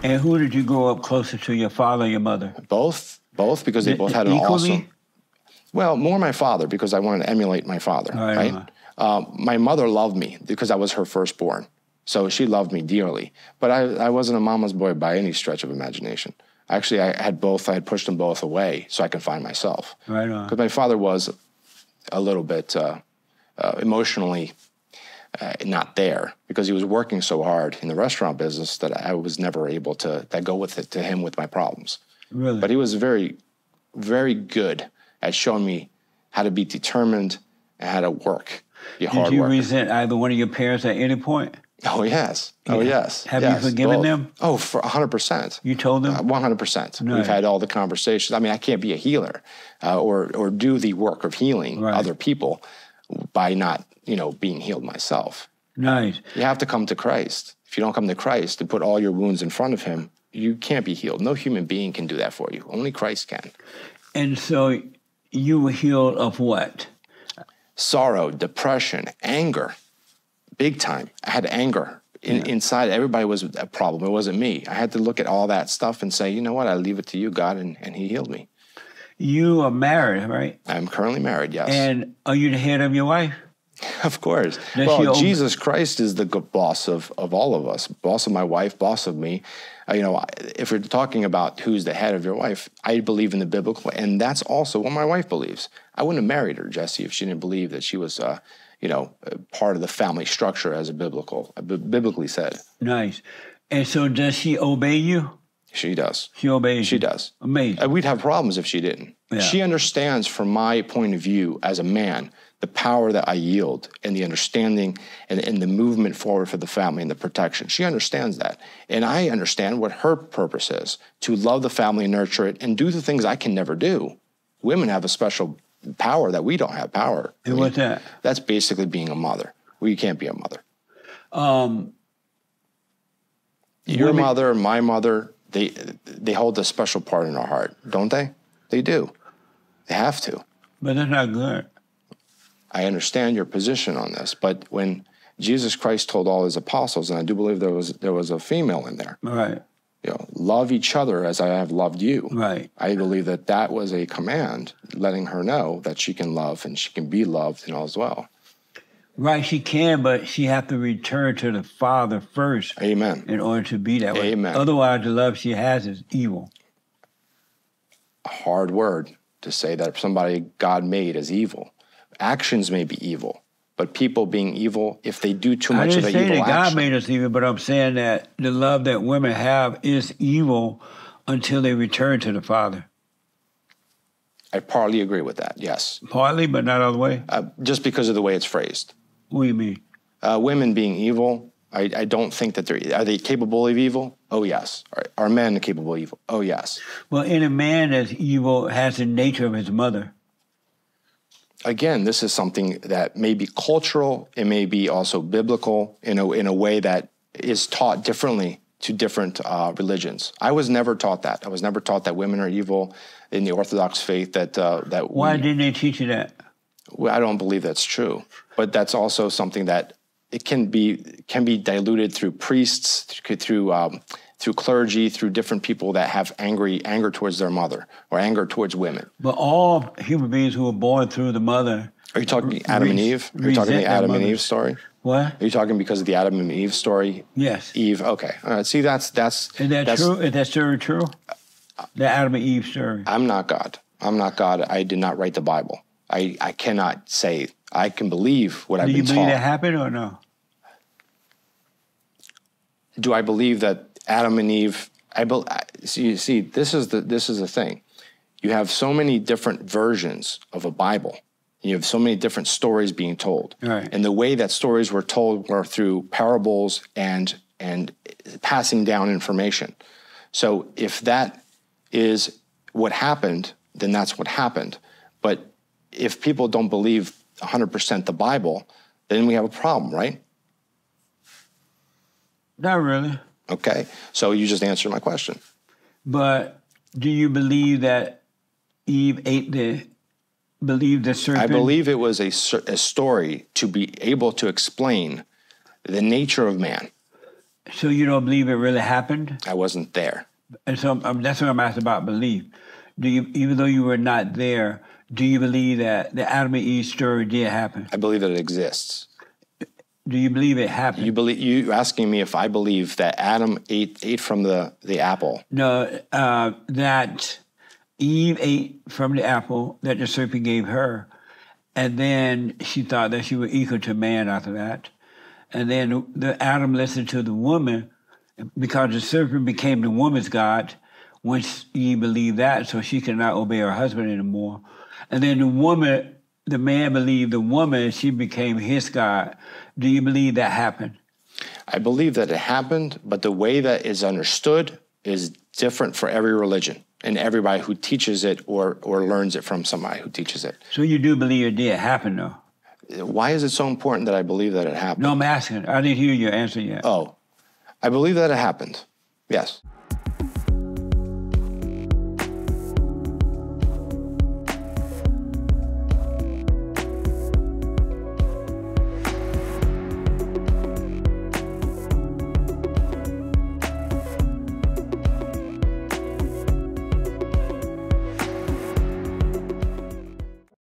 And who did you grow up closer to, your father or your mother? Both, because they both had an equally? awesome... Well, more my father, because I wanted to emulate my father, right? My mother loved me because I was her firstborn. So she loved me dearly. But I wasn't a mama's boy by any stretch of imagination. Actually, I had pushed them both away so I could find myself. Right on. Because my father was a little bit emotionally not there, because he was working so hard in the restaurant business that I was never able to go with it to him with my problems. Really? But he was very, very good at showing me how to be determined and how to work. Did you resent either one of your parents at any point? Oh, yes. Oh, yes. Have you forgiven them? Oh, for 100%. You told them? 100%. Nice. We've had all the conversations. I mean, I can't be a healer or do the work of healing other people by not, being healed myself. Nice. You have to come to Christ. If you don't come to Christ and put all your wounds in front of him, you can't be healed. No human being can do that for you. Only Christ can. And so you were healed of what? Sorrow, depression, anger. Big time. I had anger. Inside, everybody was a problem. It wasn't me. I had to look at all that stuff and say, you know what, I leave it to you, God, and he healed me. You are married, right? I'm currently married, yes. And are you the head of your wife? Of course. Well, Jesus Christ is the boss of all of us, boss of my wife, boss of me. If we're talking about who's the head of your wife, I believe in the biblical, and that's also what my wife believes. I wouldn't have married her, Jesse, if she didn't believe that she was part of the family structure as biblically said. Nice. And so does she obey you? She does. She obeys She you? does. Amazing. We'd have problems if she didn't. Yeah. She understands, from my point of view as a man, the power that I yield and the understanding and the movement forward for the family and the protection. She understands that. And I understand what her purpose is, to love the family and nurture it and do the things I can never do. Women have a special power that we don't have power. And what's that? That's basically being a mother. Well, you can't be a mother. Your mother, my mother, they hold a special part in our heart, don't they? They do. They have to. But that's not good. I understand your position on this, but when Jesus Christ told all his apostles, and I do believe there was a female in there, right? Love each other as I have loved you. Right. I believe that was a command, letting her know that she can love and she can be loved and all as well. Right, she can, but she have to return to the Father first. Amen. In order to be that way. Amen. Otherwise, the love she has is evil. A hard word to say that somebody God made is evil. Actions may be evil, but people being evil, if they do too much of an evil action... I didn't say that God made us evil, but I'm saying that the love that women have is evil until they return to the Father. I partly agree with that, yes. Partly, but not all the way? Just because of the way it's phrased. What do you mean? Women being evil, I don't think that are they capable of evil? Oh, yes. Are men capable of evil? Oh, yes. Well, any man that's evil has the nature of his mother. Again, this is something that may be cultural, it may be also biblical in a way that is taught differently to different religions. I was never taught that. I was never taught that women are evil in the Orthodox faith. Why didn't they teach you that? Well, I don't believe that's true. But that's also something that it can be diluted through priests, through clergy, through different people that have anger towards their mother or anger towards women. But all human beings who are born through the mother... Are you talking Adam and Eve? Are you talking the Adam and Eve story? What? Are you talking because of the Adam and Eve story? Yes. Eve, okay. All right, see, that's... Is that true? Is that story true? The Adam and Eve story. I'm not God. I'm not God. I did not write the Bible. I cannot say... I can believe what I've been taught. Do you believe that happened or no? Do I believe that Adam and Eve... See, this is the thing. You have so many different versions of a Bible. You have so many different stories being told. Right. And the way that stories were told were through parables and passing down information. So if that is what happened, then that's what happened. But if people don't believe 100% the Bible, then we have a problem, right? Not really. Okay. So you just answered my question. But do you believe that Eve believed the serpent? I believe it was a story to be able to explain the nature of man. So you don't believe it really happened? I wasn't there. And so that's what I'm asking about belief. Do you, even though you were not there, do you believe that the Adam and Eve story did happen? I believe that it exists. Do you believe it happened? You asking me if I believe that Adam ate from the apple? No, that Eve ate from the apple that the serpent gave her, and then she thought that she was equal to man after that. And then the Adam listened to the woman because the serpent became the woman's God once Eve believed that, so she could not obey her husband anymore. And then the man believed the woman, she became his God. Do you believe that happened? I believe that it happened, but the way that is understood is different for every religion and everybody who teaches it or learns it from somebody who teaches it. So you do believe it did happen, though? Why is it so important that I believe that it happened? No, I'm asking. I didn't hear your answer yet. Oh, I believe that it happened. Yes.